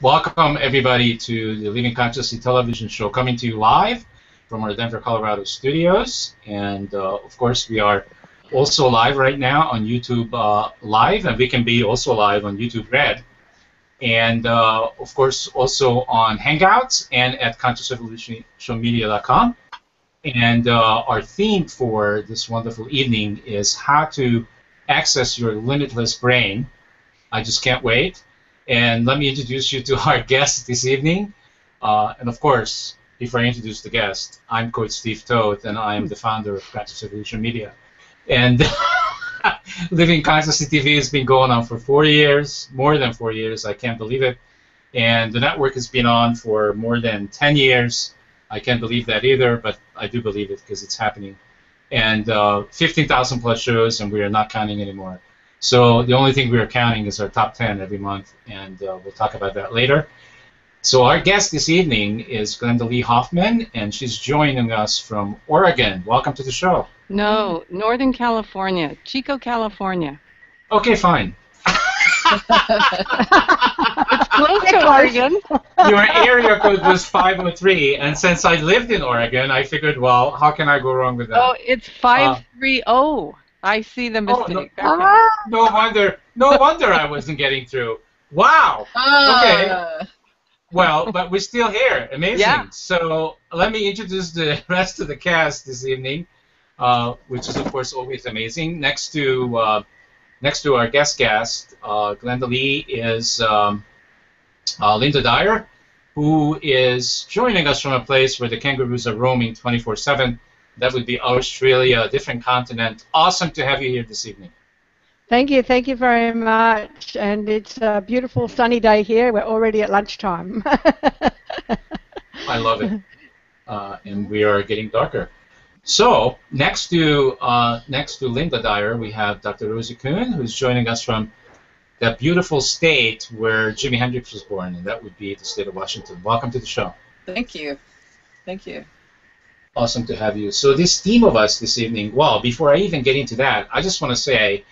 Welcome everybody to the Living Consciously television show, coming to you live from our Denver, Colorado studios. And of course, we are also live right now on YouTube Live, and we can be also live on YouTube Red. And of course, also on Hangouts and at consciousrevolutionmedia.com. And our theme for this wonderful evening is how to access your limitless brain. I just can't wait. And let me introduce you to our guest this evening. And of course, before I introduce the guest, I'm Coach Steve Toth, and I am the founder of Conscious Revolution Media. And Living Consciously TV has been going on for 4 years, more than 4 years. I can't believe it. And the network has been on for more than 10 years. I can't believe that either, but I do believe it because it's happening. And 15,000 plus shows, and we are not counting anymore. So the only thing we are counting is our top 10 every month, and we'll talk about that later. So our guest this evening is Glynda-Lee Hoffmann, and she's joining us from Oregon. Welcome to the show. No, Northern California, Chico, California. Okay, fine. It's close to Oregon. Your area code was 503, and since I lived in Oregon, I figured, well, how can I go wrong with that? Oh, it's 530. I see the mistake. Oh, no, Okay. no wonder I wasn't getting through. Wow. Okay. Well, but we're still here. Amazing. Yeah. So let me introduce the rest of the cast this evening, which is of course always amazing. Next to our guest, Glynda-Lee is Linda Dyer, who is joining us from a place where the kangaroos are roaming 24/7. That would be Australia, a different continent. Awesome to have you here this evening. Thank you very much. And it's a beautiful sunny day here. We're already at lunchtime. I love it. And we are getting darker. So next to Linda Dyer, we have Dr. Rosie Kuhn, who's joining us from that beautiful state where Jimi Hendrix was born, and that would be the state of Washington. Welcome to the show. Thank you. Thank you. Awesome to have you. So this theme of us this evening, well, before I even get into that, I just want to say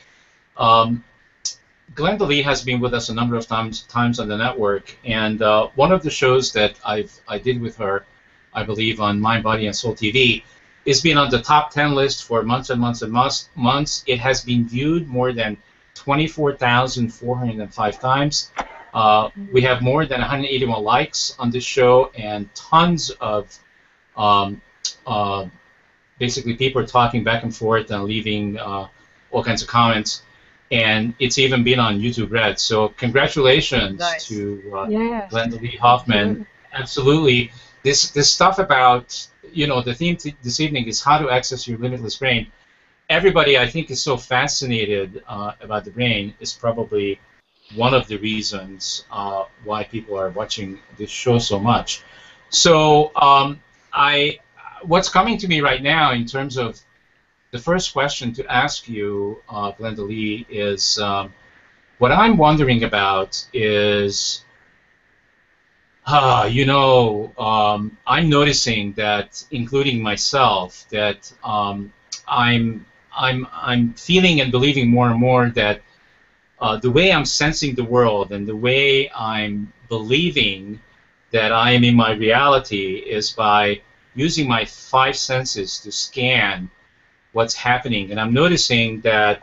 Glynda-Lee has been with us a number of times on the network, and one of the shows that I did with her, I believe, on Mind, Body, and Soul TV, it's been on the top 10 list for months and months and months. It has been viewed more than 24,405 times. We have more than 181 likes on this show, and tons of basically people are talking back and forth and leaving all kinds of comments, and it's even been on YouTube Red. So congratulations to Glynda-Lee Hoffmann. Absolutely. This stuff about, the theme this evening is how to access your limitless brain. Everybody, I think, is so fascinated about the brain. Is probably one of the reasons why people are watching this show so much. So what's coming to me right now in terms of the first question to ask you, Glynda-Lee, is what I'm wondering about is, I'm noticing that, including myself, that I'm feeling and believing more and more that the way I'm sensing the world and the way I'm believing that I am in my reality is by using my 5 senses to scan what's happening. And I'm noticing that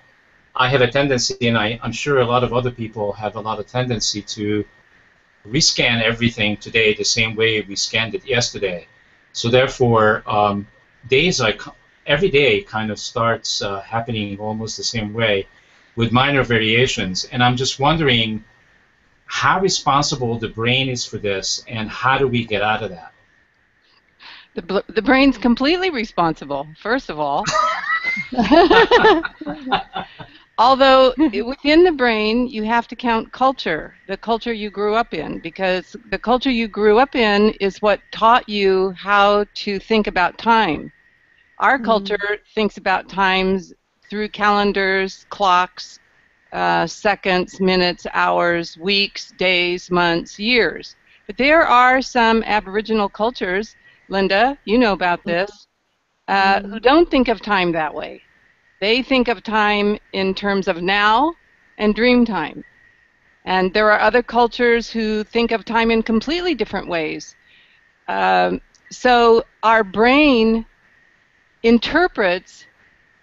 I have a tendency, and I'm sure a lot of other people have a lot of tendency to rescan everything today the same way we scanned it yesterday. So therefore, every day kind of starts happening almost the same way with minor variations. And I'm just wondering how responsible the brain is for this, and how do we get out of that? The brain's completely responsible, first of all. Although within the brain, you have to count culture, the culture you grew up in, because the culture you grew up in is what taught you how to think about time. Our culture thinks about times through calendars, clocks, seconds, minutes, hours, weeks, days, months, years. But there are some Aboriginal cultures, Linda, you know about this, who don't think of time that way. They think of time in terms of now and dream time. And there are other cultures who think of time in completely different ways. So our brain interprets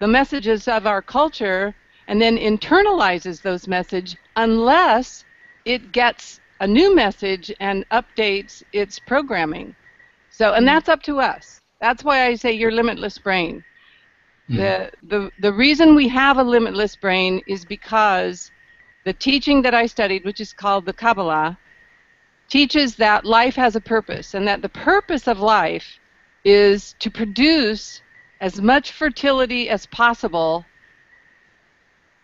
the messages of our culture and then internalizes those messages unless it gets a new message and updates its programming. So, and that's up to us. That's why I say your limitless brain. The reason we have a limitless brain is because the teaching that I studied, which is called the Kabbalah, teaches that life has a purpose, and that the purpose of life is to produce as much fertility as possible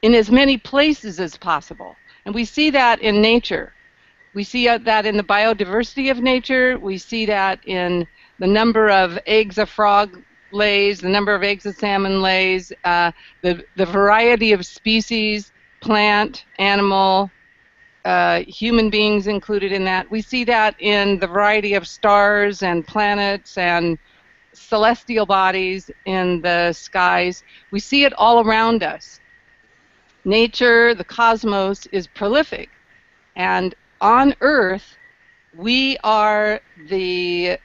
in as many places as possible. And we see that in nature. We see that in the biodiversity of nature. We see that in the number of eggs a frog lays, the number of eggs a salmon lays, the variety of species, plant, animal, human beings included in that. We see that in the variety of stars and planets and celestial bodies in the skies. We see it all around us. Nature, the cosmos, is prolific. And on Earth, we are the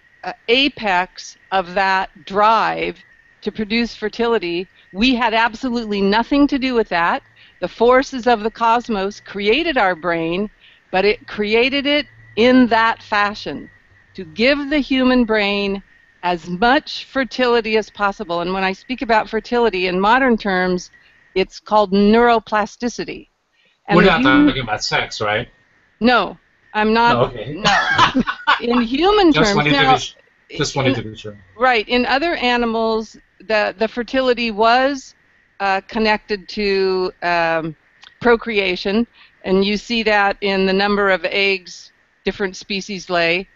apex of that drive to produce fertility. We had absolutely nothing to do with that. The forces of the cosmos created our brain, but it created it in that fashion, to give the human brain as much fertility as possible. And when I speak about fertility in modern terms, it's called neuroplasticity. And we're not talking about sex, right? No, I'm not. No, okay. No. In human terms, just wanted to be sure. Right. In other animals, the fertility was connected to procreation, and you see that in the number of eggs different species lay,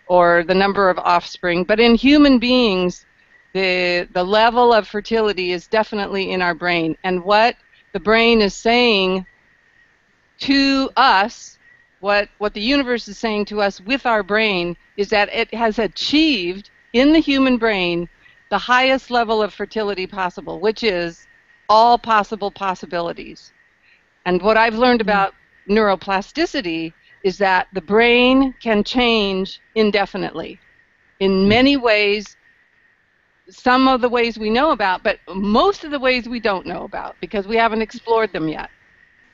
or the number of offspring. But in human beings, the level of fertility is definitely in our brain. And what the brain is saying to us, what the universe is saying to us with our brain, is that it has achieved in the human brain the highest level of fertility possible, which is all possible possibilities. And what I've learned about neuroplasticity is that the brain can change indefinitely in many ways. Some of the ways we know about, but most of the ways we don't know about because we haven't explored them yet.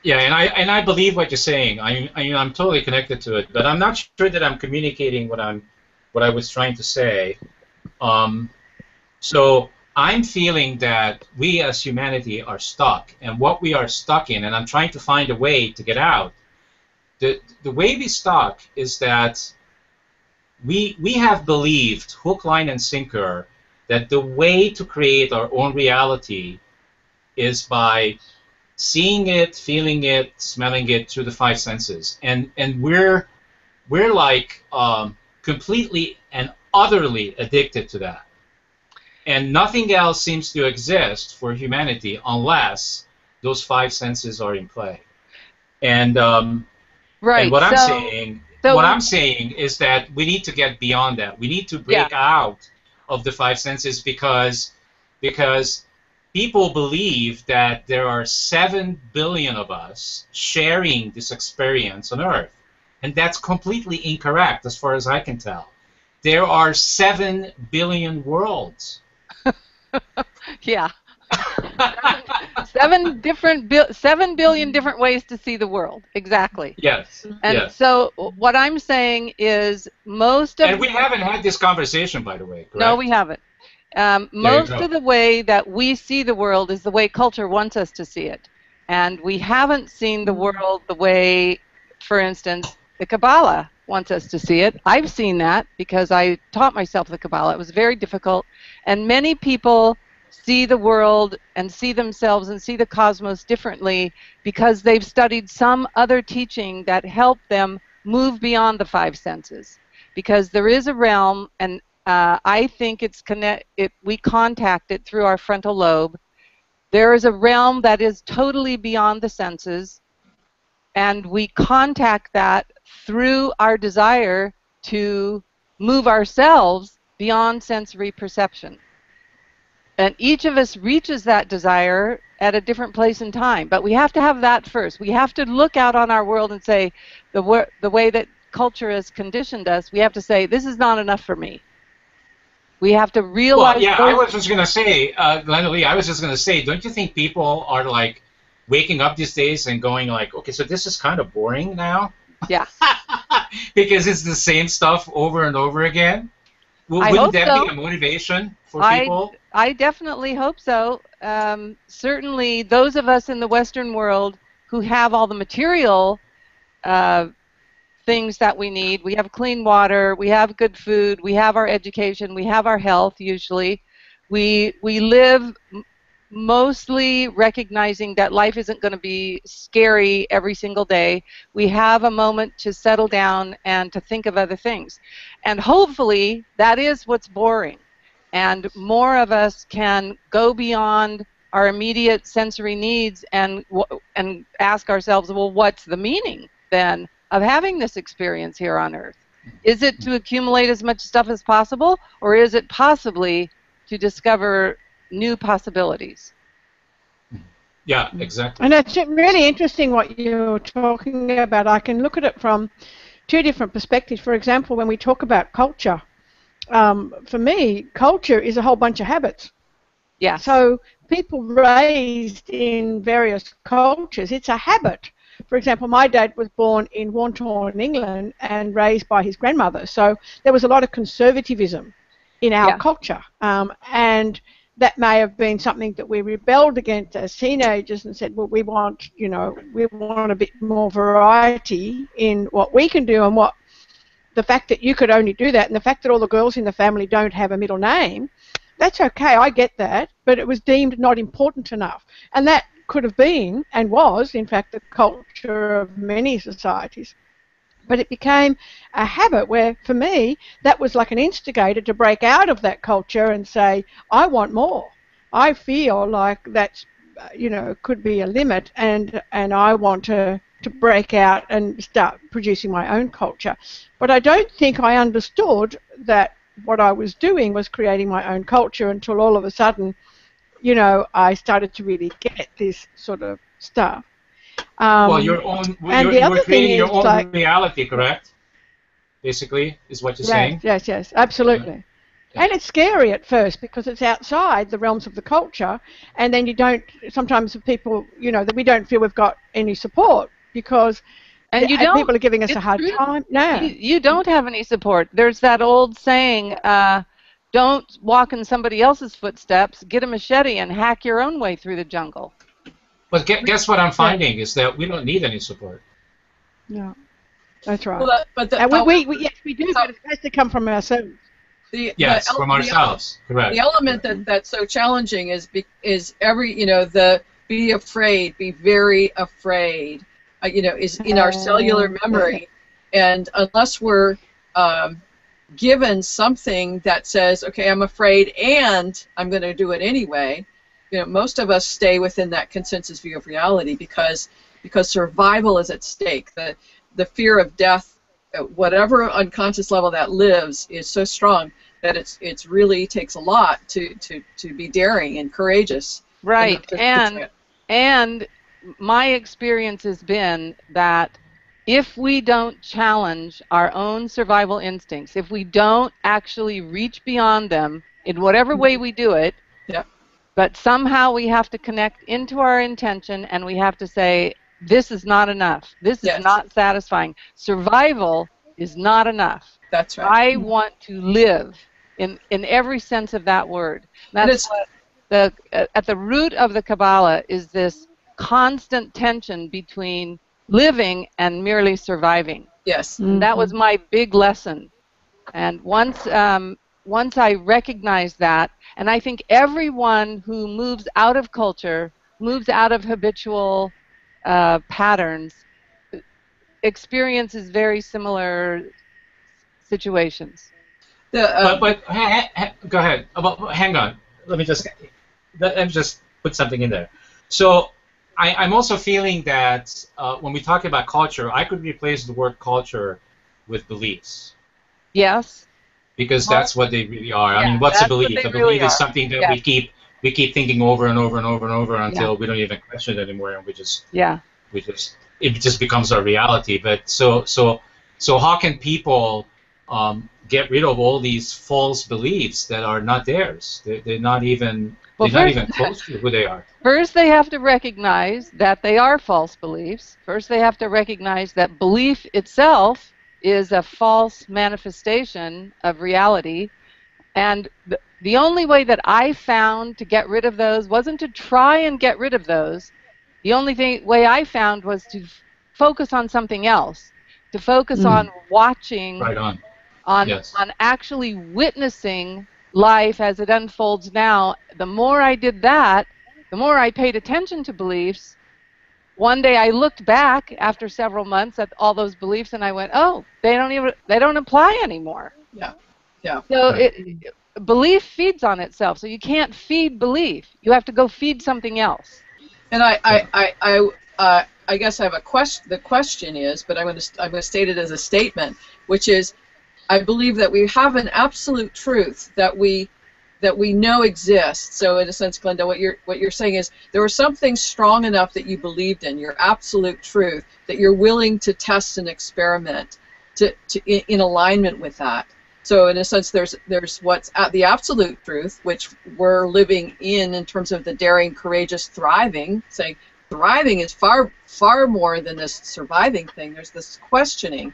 Yeah, and I believe what you're saying. I'm totally connected to it, but I'm not sure that I'm communicating what I was trying to say. So I'm feeling that we as humanity are stuck, and what we are stuck in, and I'm trying to find a way to get out. The way we stuck is that we have believed, hook, line, and sinker, that the way to create our own reality is by seeing it, feeling it, smelling it through the five senses, and we're like completely and utterly addicted to that, and nothing else seems to exist for humanity unless those five senses are in play. And right. And what I'm saying is that we need to get beyond that. We need to break out of the five senses because people believe that there are 7 billion of us sharing this experience on Earth. And that's completely incorrect as far as I can tell. There are 7 billion worlds. Yeah. 7 billion different ways to see the world. Exactly. Yes. And yes. so what I'm saying is most of... And we haven't had this conversation, by the way, correct? No, we haven't. Most of the way that we see the world is the way culture wants us to see it. And we haven't seen the world the way, for instance, the Kabbalah wants us to see it. I've seen that because I taught myself the Kabbalah. It was very difficult. And many people see the world and see themselves and see the cosmos differently because they've studied some other teaching that helped them move beyond the five senses. Because there is a realm, and I think we contact it through our frontal lobe. There is a realm that is totally beyond the senses, and we contact that through our desire to move ourselves beyond sensory perception. And each of us reaches that desire at a different place in time. But we have to have that first. We have to look out on our world and say, the way that culture has conditioned us, we have to say, this is not enough for me. We have to realize. Well, yeah, I was just gonna say, Glynda-Lee, I was just gonna say, don't you think people are like waking up these days and going like, okay, so this is kind of boring now? Yeah. Because it's the same stuff over and over again. Wouldn't that be a motivation for people? I definitely hope so. Certainly, those of us in the Western world who have all the material things that we need. We have clean water, we have good food, we have our education, we have our health usually. We live mostly recognizing that life isn't going to be scary every single day. We have a moment to settle down and to think of other things. And hopefully that is what's boring. And more of us can go beyond our immediate sensory needs and ask ourselves, well, what's the meaning then of having this experience here on Earth? Is it to accumulate as much stuff as possible, or is it possibly to discover new possibilities? Yeah, exactly. And it's really interesting what you're talking about. I can look at it from two different perspectives. For example, when we talk about culture, for me, culture is a whole bunch of habits. Yeah. So people raised in various cultures, it's a habit. For example, my dad was born in Warnton, England, and raised by his grandmother. So there was a lot of conservatism in our culture. And that may have been something that we rebelled against as teenagers and said, well, we want a bit more variety in what we can do, and what the fact that you could only do that, and the fact that all the girls in the family don't have a middle name, that's okay, I get that, but it was deemed not important enough. And that could have been, and was, in fact, the culture of many societies. But it became a habit where, for me, that was like an instigator to break out of that culture and say, I want more. I feel like that's, could be a limit, and I want to break out and start producing my own culture. But I don't think I understood that what I was doing was creating my own culture until all of a sudden, I started to really get this sort of stuff. Well, you were creating your own reality, correct? Basically, is what you're saying? Yes, absolutely. Yeah. And it's scary at first because it's outside the realms of the culture, and then sometimes people, that we don't feel we've got any support because people are giving us a hard time. No. You don't have any support. There's that old saying, don't walk in somebody else's footsteps, get a machete and hack your own way through the jungle. But guess what I'm finding is that we don't need any support. No, that's right. Well, yes, we do, but it has to come from ourselves. From ourselves, correct. The element that's so challenging is the be afraid, be very afraid, is in our cellular memory, and unless we're given something that says, okay, I'm afraid and I'm going to do it anyway, most of us stay within that consensus view of reality because survival is at stake. The fear of death, at whatever unconscious level that lives, is so strong that it's really takes a lot to be daring and courageous. Right, and my experience has been that if we don't challenge our own survival instincts, if we don't actually reach beyond them in whatever way we do it, but somehow we have to connect into our intention and we have to say, this is not enough. This is not satisfying. Survival is not enough. That's right. I want to live in every sense of that word. That's what at the root of the Kabbalah is this constant tension between living and merely surviving. Yes. And that was my big lesson. And once I recognized that, and I think everyone who moves out of culture, moves out of habitual patterns, experiences very similar situations. But go ahead. Hang on. Let me just put something in there. So I'm also feeling that when we talk about culture, I could replace the word culture with beliefs. Yes. Because that's what they really are. I mean, what's a belief? A belief is something that we keep we keep thinking over and over and over and over until we don't even question it anymore, and it just becomes our reality. But so how can people get rid of all these false beliefs that are not theirs? They're not even close to who they are. First, they have to recognize that they are false beliefs. First, they have to recognize that belief itself is a false manifestation of reality. And the only way that I found to get rid of those wasn't to try and get rid of those. The only way I found was to focus on something else, to focus on watching, right on actually witnessing life as it unfolds now. The more I did that, the more I paid attention to beliefs. One day I looked back after several months at all those beliefs, and I went, "Oh, they don't apply anymore." Yeah, yeah. So belief feeds on itself. So you can't feed belief. You have to go feed something else. And I guess I have a question. The question is, but I'm going to state it as a statement, which is, I believe that we have an absolute truth that we know exists. So in a sense, Glynda, what you're saying is there was something strong enough that you believed in, your absolute truth, that you're willing to test and experiment in alignment with that. So in a sense, there's what's at the absolute truth, which we're living in terms of the daring, courageous, thriving. Saying thriving is far, far more than this surviving thing. There's this questioning,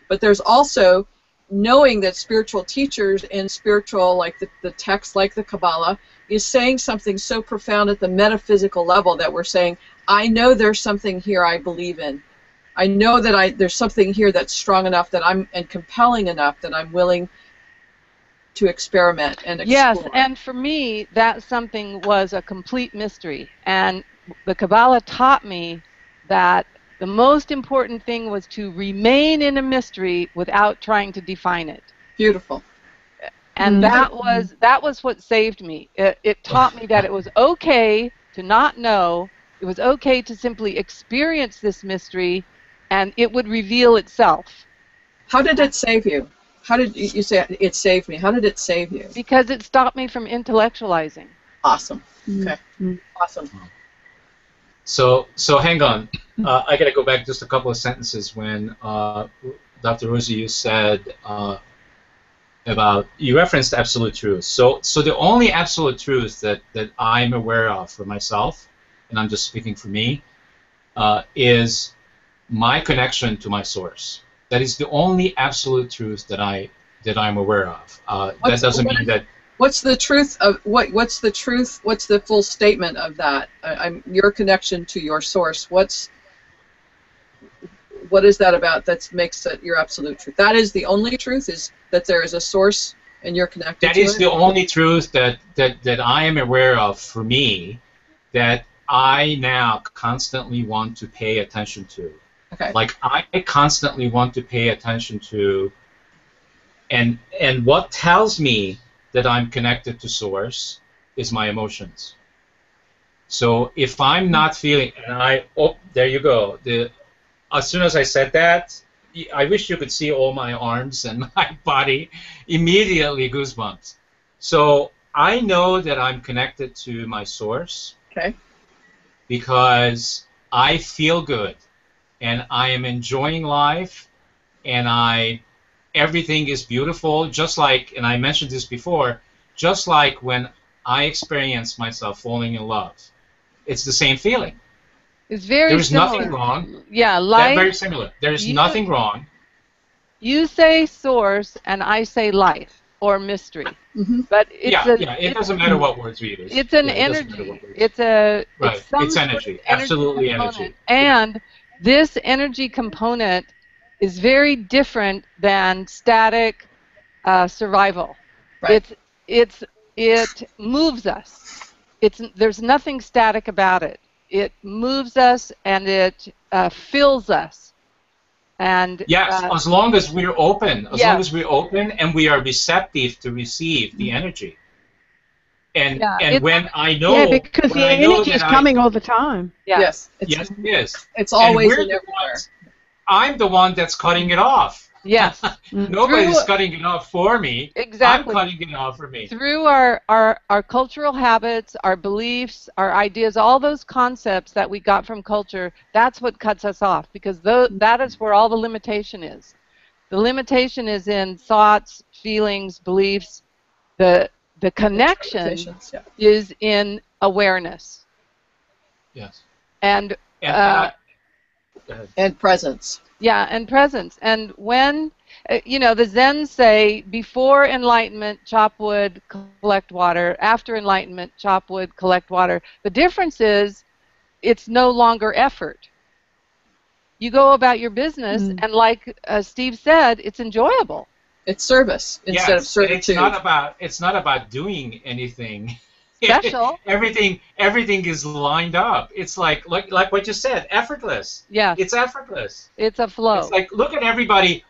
but there's also knowing that spiritual teachers and spiritual, like the text, like the Kabbalah, is saying something so profound at the metaphysical level that we're saying, I know there's something here I believe in. I know that there's something here that's strong enough and compelling enough that I'm willing to experiment and explore. Yes, and for me, that something was a complete mystery. And the Kabbalah taught me that the most important thing was to remain in a mystery without trying to define it. Beautiful. And that was what saved me. It taught me that it was okay to not know. It was okay to simply experience this mystery, and it would reveal itself. How did it save you? How did you say it saved me? How did it save you? Because it stopped me from intellectualizing. Awesome. Okay. Awesome. So hang on. I got to go back just a couple of sentences when Dr. Rosie, you said you referenced absolute truth. So the only absolute truth that I'm aware of for myself, and I'm just speaking for me, is my connection to my source. That is the only absolute truth that I'm aware of. That doesn't mean that. What's the truth of what's the truth? What's the full statement of that? Your connection to your source. What is that about that makes it your absolute truth? That is the only truth, is that there is a source and you're connected to it? That is the only truth that I am aware of for me, that I now constantly want to pay attention to. Okay. Like I constantly want to pay attention to, and what tells me that I'm connected to source is my emotions. So if I'm not feeling, and there you go. As soon as I said that, I wish you could see all my arms and my body, immediately goosebumps. So I know that I'm connected to my source. Okay. Because I feel good, and I am enjoying life, and everything is beautiful, just like, and I mentioned this before, just like when I experience myself falling in love. It's the same feeling. It's very There's similar. nothing wrong. Yeah, That's very similar. There's nothing wrong. You say source, and I say life or mystery. Mm-hmm. But it doesn't matter what words we use. It's an energy. It's energy. Absolutely energy. And this energy component is very different than static survival. Right. It moves us. There's nothing static about it. It moves us, and it fills us. And yes, as long as we're open, long as we're open and we are receptive to receive the energy. And when I know, because the energy is coming all the time. Yeah. Yes, it is. It's always and everywhere. I'm the one that's cutting it off. Yes. Nobody's cutting it off for me. Exactly. I'm cutting it off for me. Through our cultural habits, our beliefs, our ideas, all those concepts that we got from culture, that's what cuts us off, because that is where all the limitation is. The limitation is in thoughts, feelings, beliefs. The connection is in awareness. Yes. And presence. Yeah, and presence. And when, the Zen say, before enlightenment, chop wood, collect water. After enlightenment, chop wood, collect water. The difference is it's no longer effort. You go about your business, and like Steve said, it's enjoyable. It's service instead of servitude. It's not about doing anything special. everything is lined up. It's like what you said, effortless. Yeah. It's effortless. It's a flow. It's like look at everybody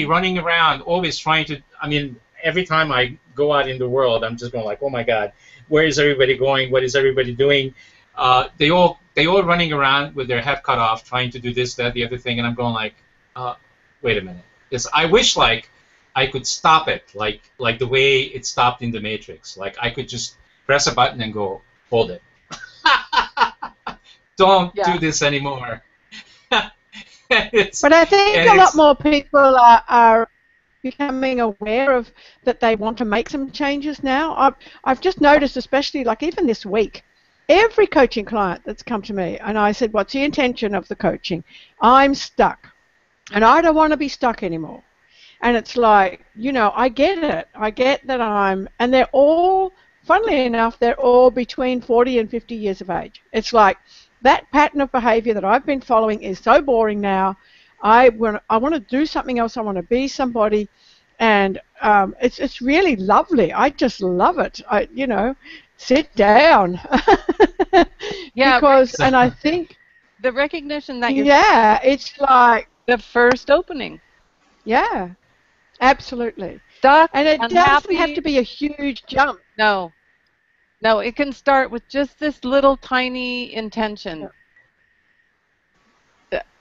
running around, always trying to. I mean, every time I go out in the world, I'm just going like, oh my God, where is everybody going? What is everybody doing? They all running around with their head cut off, trying to do this, that, the other thing, and I'm going like, wait a minute. I wish like I could stop it, like the way it stopped in the Matrix. Like I could just press a button and go, hold it. Don't do this anymore. But I think a lot more people are becoming aware of that they want to make some changes now. I've just noticed, especially like even this week, every coaching client that's come to me, and I said, what's the intention of the coaching? I'm stuck, and I don't want to be stuck anymore. And it's like, I get it. I get that and they're all, funnily enough, they're all between 40 and 50 years of age. It's like that pattern of behavior that I've been following is so boring now. I want to do something else. I want to be somebody. And it's really lovely. I just love it. Sit down. Yeah. Because, and I think the recognition that you're it's like the first opening. Yeah. Absolutely. Stuck, and it unhappy. Doesn't have to be a huge jump. No, it can start with just this little tiny intention.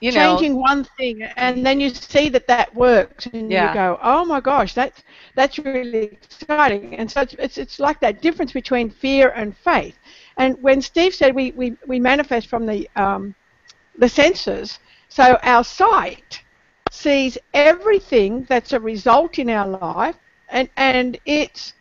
Changing one thing, and then you see that works, and you go, "Oh my gosh, that's really exciting." And so it's like that difference between fear and faith. And when Steve said we manifest from the senses, so our sight sees everything that's a result in our life, and it's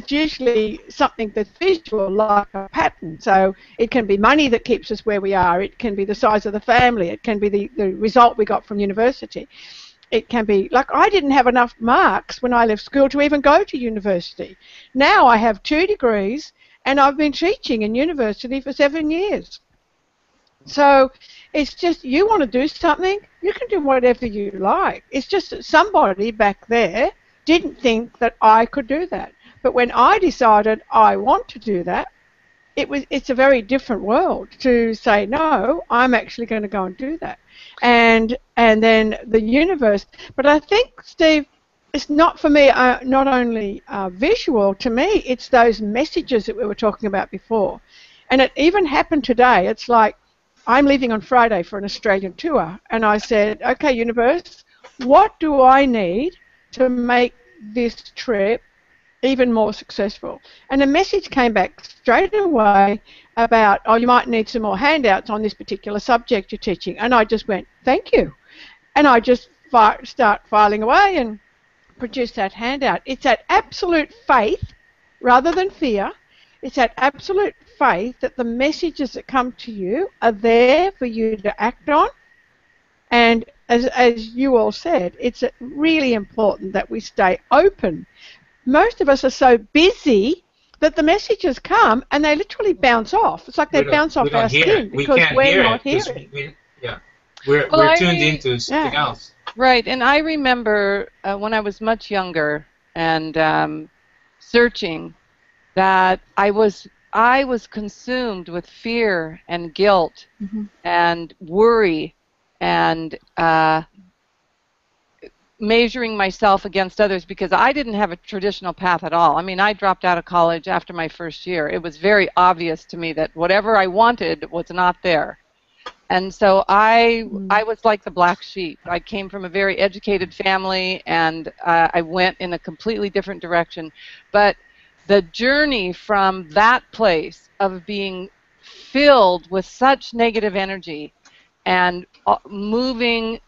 usually something that's visual, like a pattern. So it can be money that keeps us where we are. It can be the size of the family. It can be the result we got from university. It can be, like, I didn't have enough marks when I left school to even go to university. Now I have 2 degrees, and I've been teaching in university for 7 years. So it's just, you want to do something, you can do whatever you like. It's just that somebody back there didn't think that I could do that. But when I decided I want to do that, it's a very different world to say, no, I'm actually going to go and do that. And then the universe. But I think, Steve, it's not for me, not only visual. To me, it's those messages that we were talking about before. And it even happened today. It's like, I'm leaving on Friday for an Australian tour, and I said, okay, universe, what do I need to make this trip even more successful? And a message came back straight away about, you might need some more handouts on this particular subject you're teaching. And I just went, thank you. And I just start filing away and produce that handout. It's that absolute faith rather than fear. It's that absolute faith that the messages that come to you are there for you to act on. And as you all said, it's really important that we stay open. Most of us are so busy that the messages come and they literally bounce off. It's like they bounce off our skin because we're not hearing. We're tuned into something else. Right, and I remember when I was much younger and searching, that I was consumed with fear and guilt and worry and measuring myself against others, because I didn't have a traditional path at all. I mean, I dropped out of college after my first year. It was very obvious to me that whatever I wanted was not there. And so I was like the black sheep. I came from a very educated family, and I went in a completely different direction. But the journey from that place of being filled with such negative energy and moving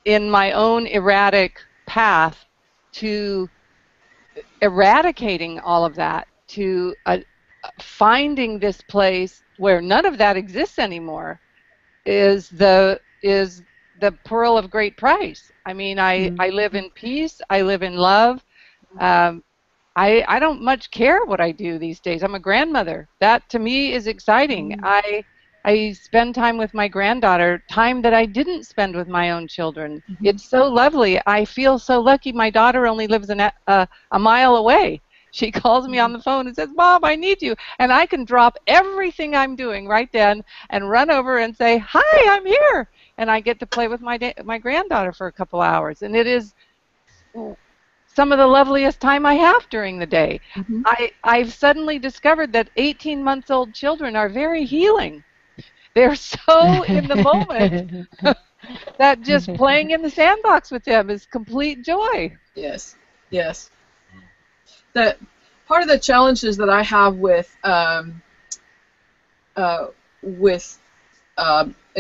in my own erratic path to eradicating all of that, to finding this place where none of that exists anymore, is the pearl of great price. I mean, I live in peace. I live in love. I don't much care what I do these days. I'm a grandmother. That to me is exciting. I spend time with my granddaughter, time that I didn't spend with my own children. It's so lovely. I feel so lucky. My daughter only lives a mile away. She calls me on the phone and says, "Mom, I need you." And I can drop everything I'm doing right then and run over and say, "Hi, I'm here." And I get to play with my granddaughter for a couple hours. And it is some of the loveliest time I have during the day. I've suddenly discovered that 18-month-old children are very healing. They're so in the moment that just playing in the sandbox with them is complete joy. Yes, yes. The part of the challenges that I have with in a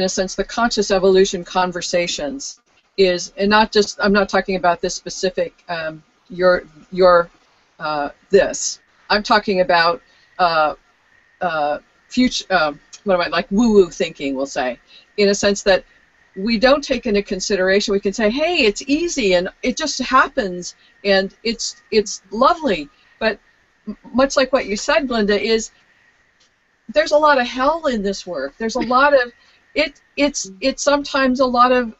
sense, the conscious evolution conversations is, and not just, I'm not talking about this specific this. I'm talking about future. What am I, like woo-woo thinking, we'll say, in a sense that we don't take into consideration. We can say, hey, it's easy and it just happens and it's lovely. But much like what you said, Glynda, is there's a lot of hell in this work. There's a lot of it's sometimes a lot of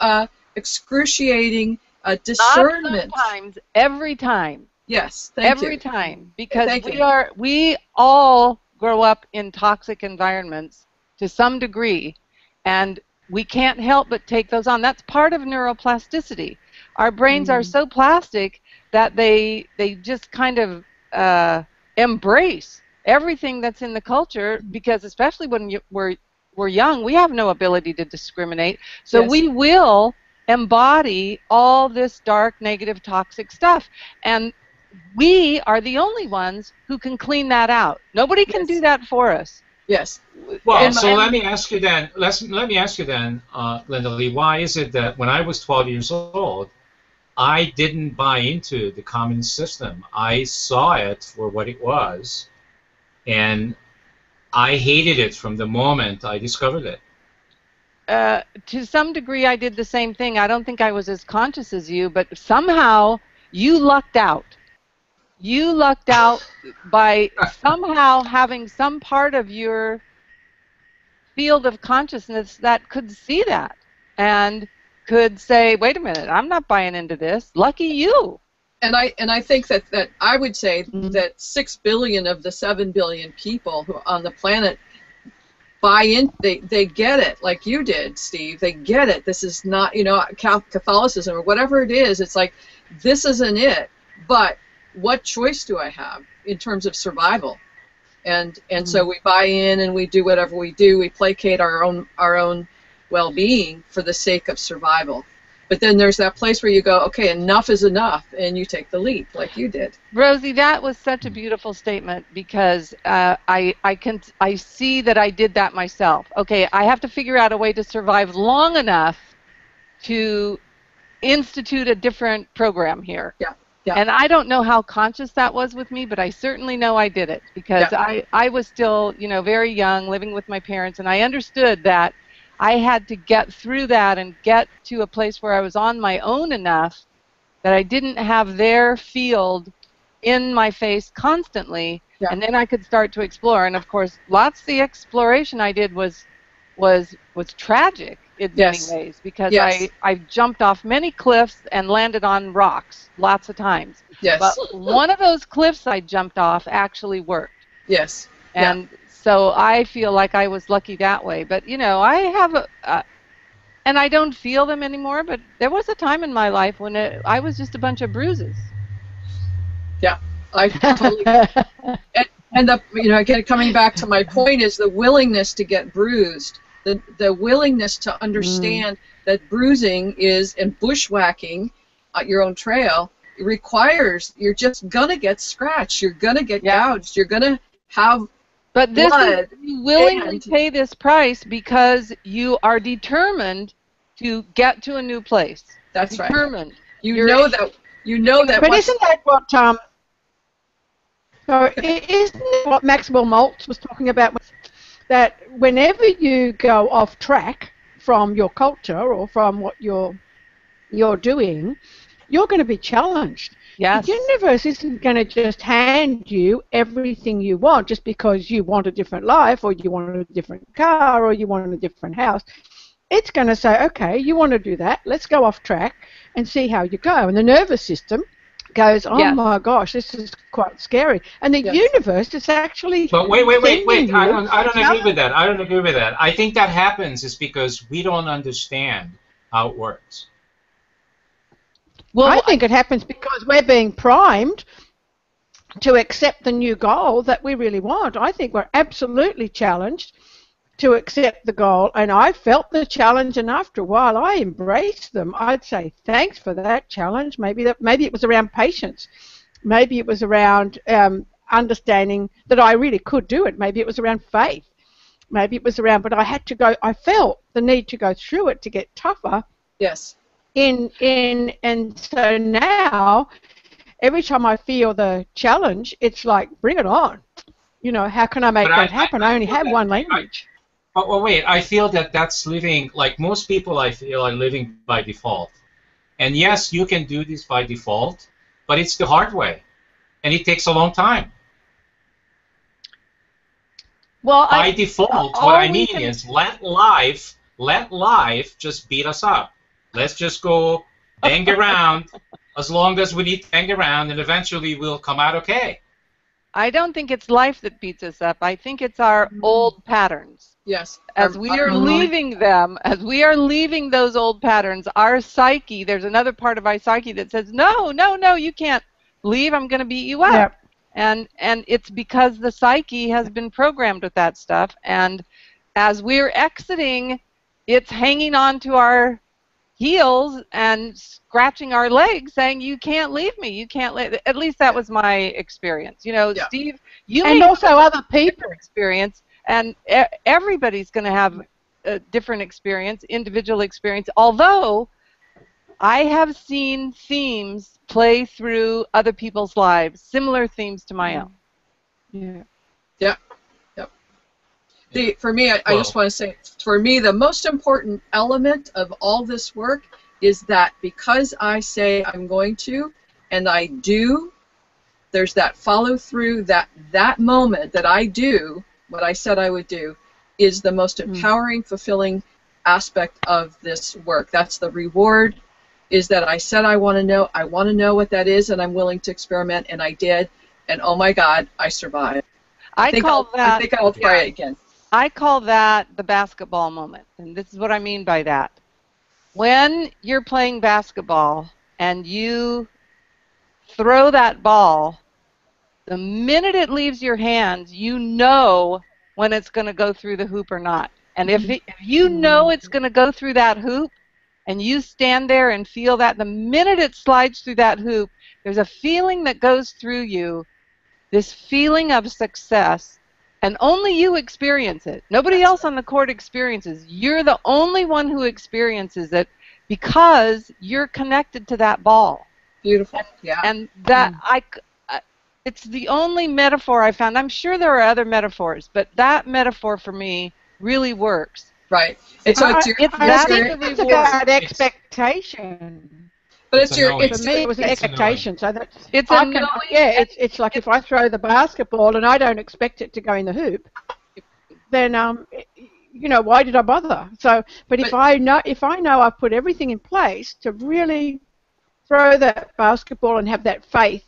excruciating discernment. Not sometimes, every time. Yes, thank you. Every time, because we all grow up in toxic environments to some degree, and we can't help but take those on. That's part of neuroplasticity. Our brains are so plastic that they just kind of embrace everything that's in the culture, because especially when we're young, we have no ability to discriminate. So we will embody all this dark, negative, toxic stuff. And we are the only ones who can clean that out. Nobody can do that for us. Yes. Well, so let me ask you then, Glynda-Lee, why is it that when I was 12 years old, I didn't buy into the communist system? I saw it for what it was, and I hated it from the moment I discovered it. To some degree, I did the same thing. I don't think I was as conscious as you, but somehow you lucked out. You lucked out by somehow having some part of your field of consciousness that could see that and could say, wait a minute, I'm not buying into this. Lucky you. And I think that I would say that 6 billion of the 7 billion people who on the planet buy in, they get it, like you did, Steve. They get it. This is not, Catholicism or whatever it is. It's like, this isn't it. But what choice do I have in terms of survival? And so we buy in and we do whatever we do. We placate our own well-being for the sake of survival. But then there's that place where you go, okay, enough is enough, and you take the leap, like you did. Rosie, that was such a beautiful statement, because I see that I did that myself. Okay, I have to figure out a way to survive long enough to institute a different program here. Yeah. Yeah. And I don't know how conscious that was with me, but I certainly know I did it, because I was still, very young, living with my parents, and I understood that I had to get through that and get to a place where I was on my own enough that I didn't have their field in my face constantly, and then I could start to explore. And of course, lots of the exploration I did was tragic in many ways, because I jumped off many cliffs and landed on rocks lots of times. Yes. But one of those cliffs I jumped off actually worked. Yes. And so I feel like I was lucky that way. But, I have and I don't feel them anymore, but there was a time in my life when I was just a bunch of bruises. Yeah, I totally. and again, coming back to my point, is the willingness to get bruised the willingness to understand that bruising is, and bushwhacking your own trail requires, you're just gonna get scratched, you're gonna get gouged, you're gonna have but this blood, is, you willingly pay this price because you are determined to get to a new place. That's determined. Right. You know that. But isn't that what so isn't it what Maxwell Maltz was talking about? That whenever you go off track from your culture or from what you're doing, you're going to be challenged. Yes. The universe isn't going to just hand you everything you want just because you want a different life or you want a different car or you want a different house. It's going to say, okay, you want to do that, let's go off track and see how you go. And the nervous system goes, oh my gosh, this is quite scary. And the universe is actually... But wait. I don't agree with that. I don't agree with that. I think that happens is because we don't understand how it works. Well, I think it happens because we're being primed to accept the new goal that we really want. I think we're absolutely challenged to accept the goal, and I felt the challenge, and after a while I embraced them. I'd say, thanks for that challenge. Maybe it was around patience. Maybe it was around understanding that I really could do it. Maybe it was around faith. Maybe it was around, but I felt the need to go through it to get tougher. Yes. And so now, every time I feel the challenge, it's like, bring it on. You know, how can I make that happen? I only have one language. Well, wait, I feel that that's living, like most people I feel are living by default. And yes, you can do this by default, but it's the hard way. And it takes a long time. Well, by default, what I mean is let life just beat us up. Let's just go bang around as long as we need to bang around, and eventually we'll come out okay. I don't think it's life that beats us up. I think it's our old patterns. Yes. As we are leaving them, as we are leaving those old patterns, our psyche, there's another part of our psyche that says, no, you can't leave. I'm going to beat you up. Yep. And it's because the psyche has been programmed with that stuff. And as we're exiting, it's hanging on to our heels and scratching our legs saying, you can't leave me, you can't leave. At least that was my experience. You know, Steve, you and also other people experience, and everybody's going to have a different experience, individual experience, although I have seen themes play through other people's lives, similar themes to my own. Yeah. For me, I just want to say, for me, the most important element of all this work is that because I say I'm going to, and I do, there's that follow through, that moment that I do what I said I would do is the most empowering, fulfilling aspect of this work. That's the reward, is that I said I want to know what that is, and I'm willing to experiment, and I did, and oh my God, I survived. I think I'll try it again. I call that the basketball moment, and this is what I mean by that. When you're playing basketball and you throw that ball, the minute it leaves your hands, you know when it's going to go through the hoop or not. And if you know it's going to go through that hoop, and you stand there and feel that, the minute it slides through that hoop, there's a feeling that goes through you, this feeling of success. And only you experience it. Nobody else on the court experiences. You're the only one who experiences it because you're connected to that ball. Beautiful. Yeah. And that it's the only metaphor I found. I'm sure there are other metaphors, but that metaphor for me really works. Right. It's about expectation. But it's for me, it was an expectation. So that's it's like if I throw the basketball and I don't expect it to go in the hoop, then you know, why did I bother? So, but if I know I've put everything in place to really throw that basketball and have that faith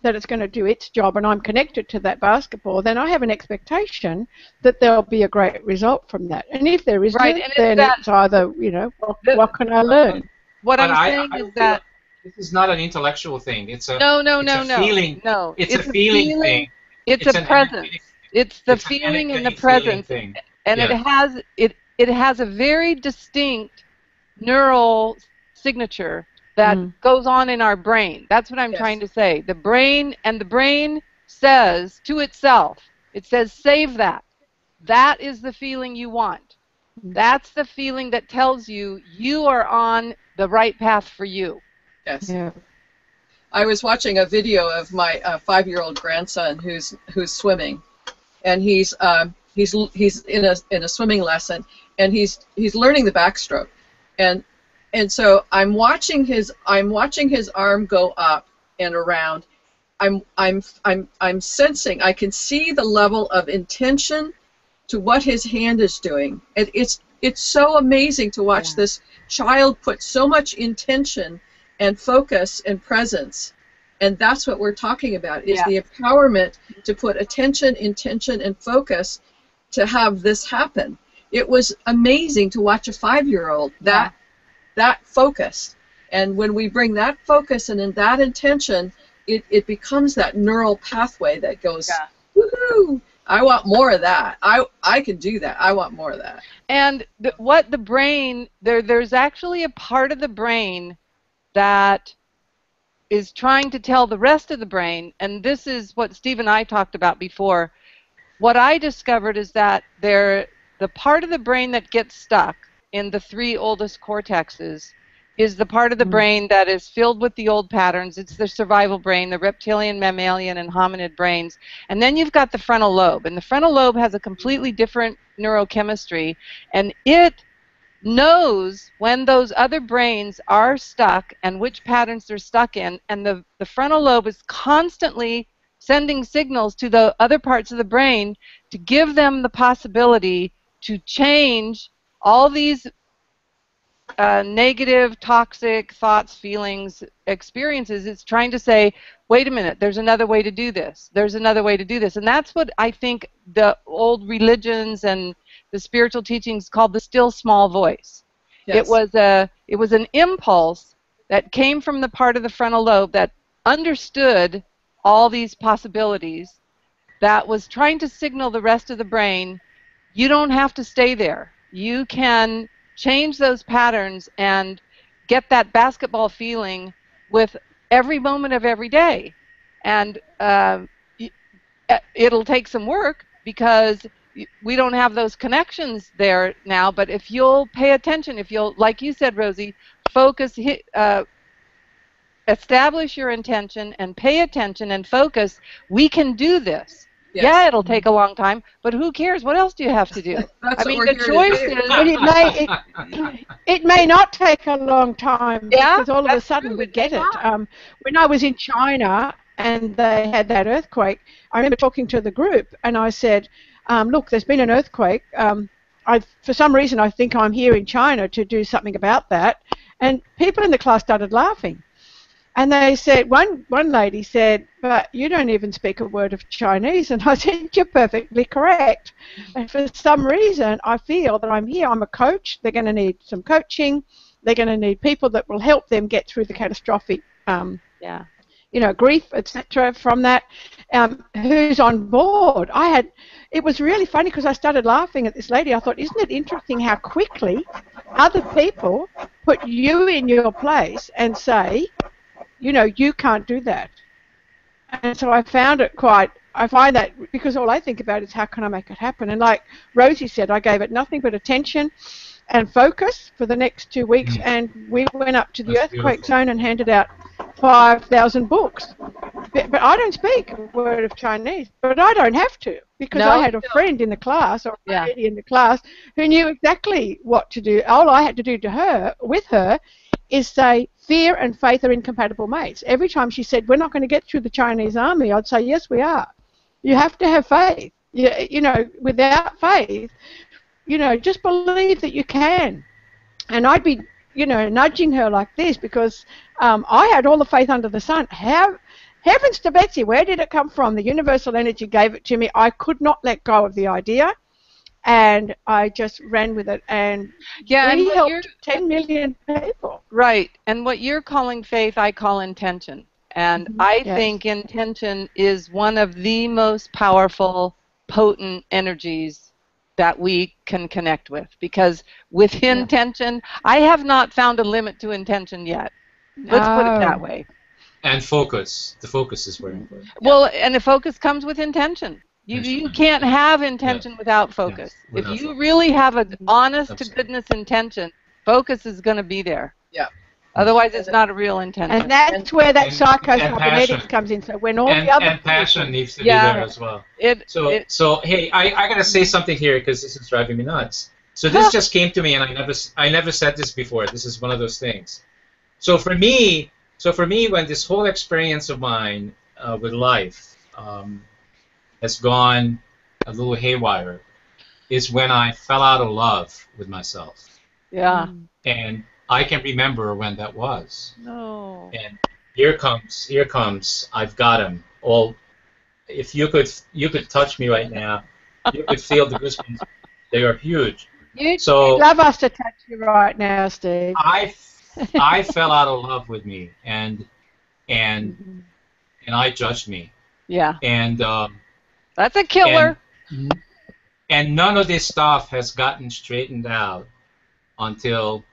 that it's going to do its job, and I'm connected to that basketball, then I have an expectation that there'll be a great result from that. And if there isn't, then it's either, you know, what can I learn? What I'm saying is that this is not an intellectual thing. It's a feeling. No, it's a feeling thing. It's a presence. It's the feeling in the presence, and it has a very distinct neural signature that goes on in our brain. That's what I'm trying to say. The brain says to itself, it says, save that. That is the feeling you want. That's the feeling that tells you you are on the right path for you. Yes. Yeah. I was watching a video of my 5-year-old grandson who's swimming, and he's in a swimming lesson, and he's learning the backstroke, and so I'm watching his arm go up and around. I'm sensing, I can see the level of intention to what his hand is doing. It's so amazing to watch this child put so much intention and focus and presence. And that's what we're talking about, is the empowerment to put attention, intention, and focus to have this happen. It was amazing to watch a 5-year-old that focused. And when we bring that focus and in that intention, it becomes that neural pathway that goes, woohoo! I want more of that. I can do that. I want more of that. And what the brain, there's actually a part of the brain that is trying to tell the rest of the brain, and this is what Steve and I talked about before. What I discovered is that the part of the brain that gets stuck in the 3 oldest cortexes is the part of the brain that is filled with the old patterns. It's the survival brain, the reptilian, mammalian, and hominid brains. And then you've got the frontal lobe, and the frontal lobe has a completely different neurochemistry, and it knows when those other brains are stuck and which patterns they're stuck in, and the frontal lobe is constantly sending signals to the other parts of the brain to give them the possibility to change all these negative, toxic thoughts, feelings, experiences. It's trying to say, wait a minute, there's another way to do this. There's another way to do this. And that's what I think the old religions and the spiritual teachings called the still small voice. Yes. It was an impulse that came from the part of the frontal lobe that understood all these possibilities, that was trying to signal the rest of the brain, you don't have to stay there. You can change those patterns and get that basketball feeling with every moment of every day. And it'll take some work because we don't have those connections there now, but if you'll pay attention, if you'll, like you said, Rosie, focus, establish your intention and pay attention and focus, we can do this. Yes. Yeah, it'll take a long time, but who cares? What else do you have to do? I mean, the choice is... But it may not take a long time, because all of a sudden we get it. When I was in China and they had that earthquake, I remember talking to the group and I said, look, there's been an earthquake. For some reason I think I'm here in China to do something about that. And people in the class started laughing. And they said, one lady said, but you don't even speak a word of Chinese. And I said, you're perfectly correct. And for some reason, I feel that I'm here. I'm a coach. They're going to need some coaching. They're going to need people that will help them get through the catastrophic, grief, etc. from that. Who's on board? It was really funny because I started laughing at this lady. I thought, isn't it interesting how quickly other people put you in your place and say, you can't do that. And so I find that because all I think about is how can I make it happen. And like Rosie said, I gave it nothing but attention and focus for the next 2 weeks, and we went up to the earthquake zone and handed out 5,000 books. But I don't speak a word of Chinese, but I don't have to, because I had a friend in the class, or a lady in the class, who knew exactly what to do. All I had to do with her is say, fear and faith are incompatible mates. Every time she said, we're not going to get through the Chinese army, I'd say, yes, we are. You have to have faith. Without faith, just believe that you can. And I'd be, nudging her like this because I had all the faith under the sun. Heavens to Betsy, where did it come from? The universal energy gave it to me. I could not let go of the idea. And I just ran with it, and we helped 10 million people. Right, and what you're calling faith, I call intention. And I think intention is one of the most powerful, potent energies that we can connect with, because with intention, I have not found a limit to intention yet. Let's put it that way. And focus. The focus is very important. Well, and the focus comes with intention. You can't have intention without focus. If you really have an honest to goodness intention, focus is going to be there. Yeah. Otherwise, it's not a real intention. And that's where that psycho-cybernetics comes in. So when all the other and passion needs to be there as well. So hey, I gotta say something here because this is driving me nuts. So this just came to me, and I never said this before. This is one of those things. So for me, when this whole experience of mine with life has gone a little haywire, is when I fell out of love with myself. Yeah. And I can remember when that was. No. And here comes, I've got him. All, if you could touch me right now, you could feel the goosebumps. They are huge. You'd love us to touch you right now, Steve. I fell out of love with me, and I judged me. Yeah. And that's a killer. And none of this stuff has gotten straightened out until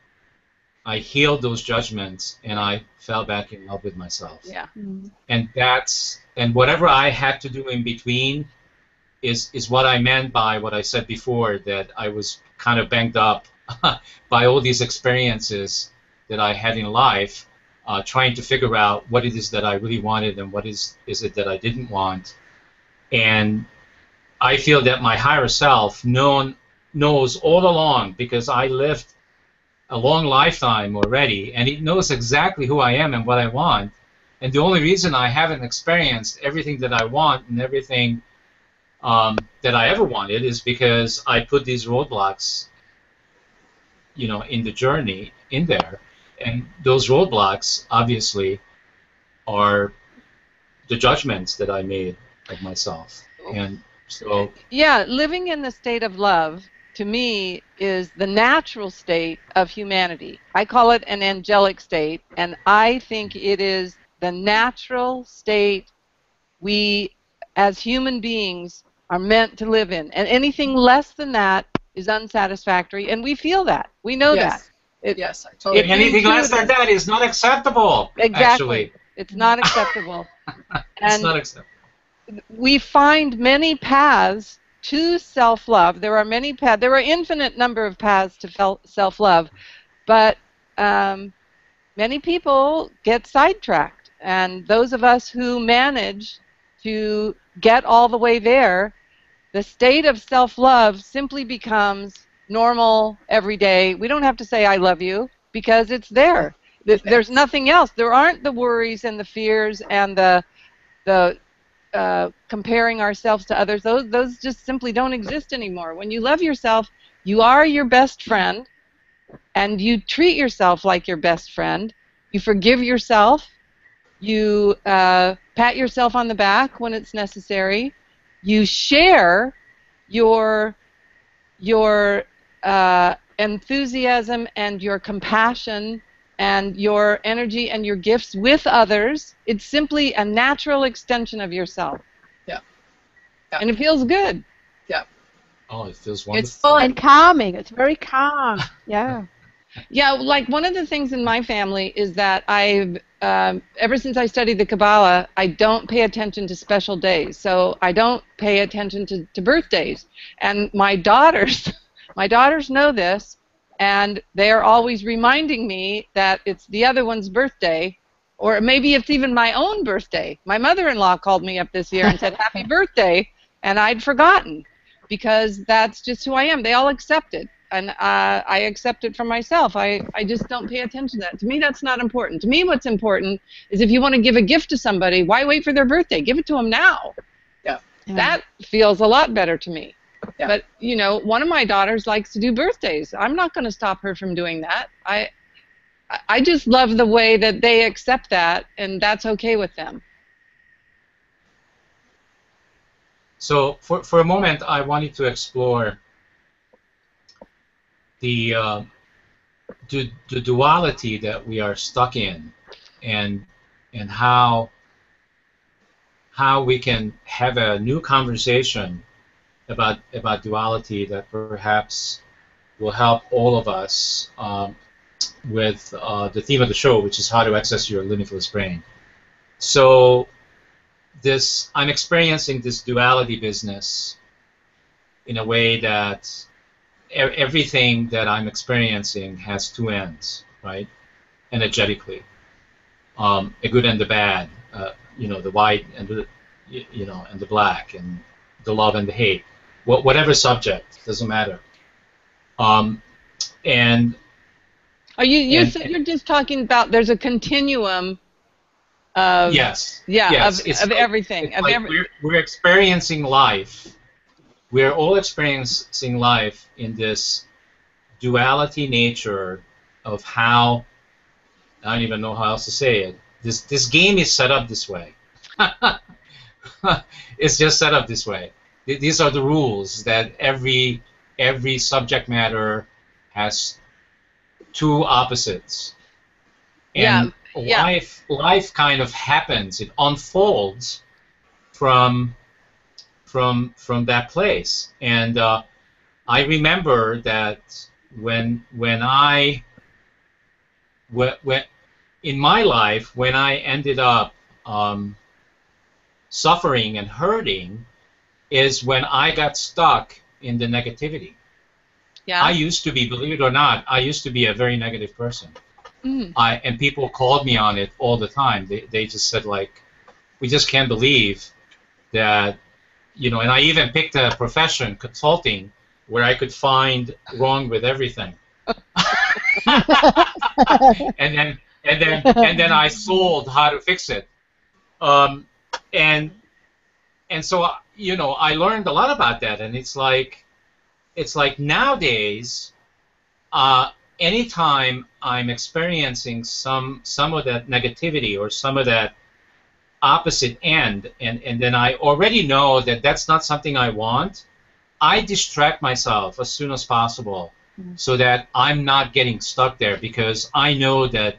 I healed those judgments and I fell back in love with myself. Yeah. And whatever I had to do in between is what I meant by what I said before, that I was kind of banged up by all these experiences that I had in life, trying to figure out what it is that I really wanted and what is it that I didn't want. And I feel that my higher self knows all along, because I lived a long lifetime already, and it knows exactly who I am and what I want. And the only reason I haven't experienced everything that I want and everything that I ever wanted is because I put these roadblocks, in the journey in there. And those roadblocks, obviously, are the judgments that I made of myself. And so, yeah, living in the state of love, to me, is the natural state of humanity. I call it an angelic state, and I think it is the natural state we, as human beings, are meant to live in. And anything less than that is unsatisfactory, and we feel that. We know that. Yes, I totally. Anything less than that is not acceptable. Exactly. Actually. It's not acceptable. It's not acceptable. We find many paths to self-love. There are many paths. There are infinite number of paths to self-love, but many people get sidetracked. And those of us who manage to get all the way there, the state of self-love simply becomes normal, everyday. We don't have to say I love you, because it's there. There's nothing else. There aren't the worries and the fears and the comparing ourselves to others. Those just simply don't exist anymore. When you love yourself, you are your best friend, and you treat yourself like your best friend. You forgive yourself. You pat yourself on the back when it's necessary. You share your enthusiasm and your compassion and your energy and your gifts with others. It's simply a natural extension of yourself. Yeah. And it feels good. Yeah. Oh, it feels wonderful. It's fun and calming. It's very calm. Yeah. Yeah, like one of the things in my family is that I've, ever since I studied the Kabbalah, I don't pay attention to special days. So I don't pay attention to birthdays. And my daughters know this, and they are always reminding me that it's the other one's birthday, or maybe it's even my own birthday. My mother-in-law called me up this year and said, happy birthday, and I'd forgotten, because that's just who I am. They all accept it, and I accept it for myself. I just don't pay attention to that. To me, that's not important. To me, what's important is if you want to give a gift to somebody, why wait for their birthday? Give it to them now. Yeah. That feels a lot better to me. Yeah. But, one of my daughters likes to do birthdays. I'm not going to stop her from doing that. I just love the way that they accept that, and that's okay with them. So for a moment, I wanted to explore the duality that we are stuck in, and how we can have a new conversation about duality that perhaps will help all of us with the theme of the show, which is how to access your limitless brain. So I'm experiencing this duality business in a way that everything that I'm experiencing has two ends, right? Energetically, a good and the bad, the white and the, and the black, and the love and the hate. Whatever subject, doesn't matter. And you're just talking about there's a continuum of yes, of everything. We're experiencing life. We're all experiencing life in this duality nature of how, I don't even know how else to say it. This game is set up this way. It's just set up this way. These are the rules that every subject matter has two opposites. And life kind of happens. It unfolds from that place. And I remember that when in my life, when I ended up suffering and hurting, is when I got stuck in the negativity. Yeah. I used to be, believe it or not, I used to be a very negative person. And people called me on it all the time. They just said, like, we just can't believe that, and I even picked a profession, consulting, where I could find wrong with everything. and then I sold how to fix it. And so I learned a lot about that, and it's like nowadays, anytime I'm experiencing some of that negativity or some of that opposite end, and then I already know that that's not something I want, I distract myself as soon as possible so that I'm not getting stuck there, because I know that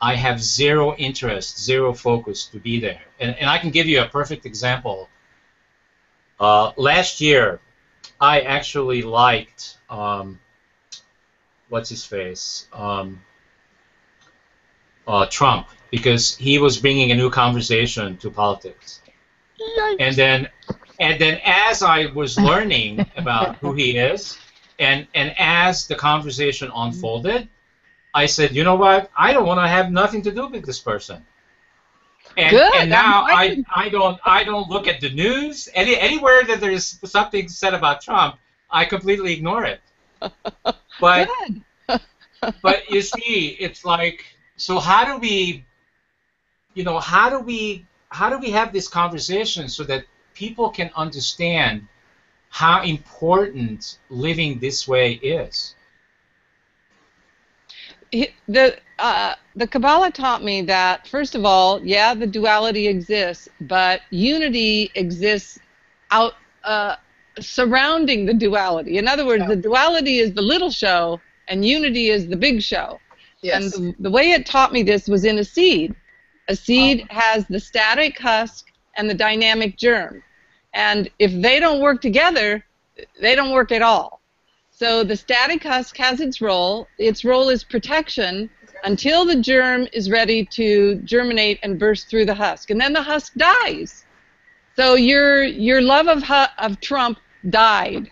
I have zero interest, zero focus to be there. And I can give you a perfect example. Last year, I actually liked, what's his face, Trump, because he was bringing a new conversation to politics. Yikes. And then as I was learning about who he is, and as the conversation unfolded, I said, you know what? I don't want to have nothing to do with this person. And, Good. And now I don't look at the news. Anywhere that there's something said about Trump, I completely ignore it. But but you see, it's like, so how do we have this conversation so that people can understand how important living this way is? The Kabbalah taught me that, first of all, the duality exists, but unity exists out surrounding the duality. In other words, the duality is the little show, and unity is the big show. Yes. And the way it taught me this was in a seed. A seed has the static husk and the dynamic germ. And if they don't work together, they don't work at all. So the static husk has its role. Its role is protection until the germ is ready to germinate and burst through the husk. And then the husk dies. So your love of Trump died.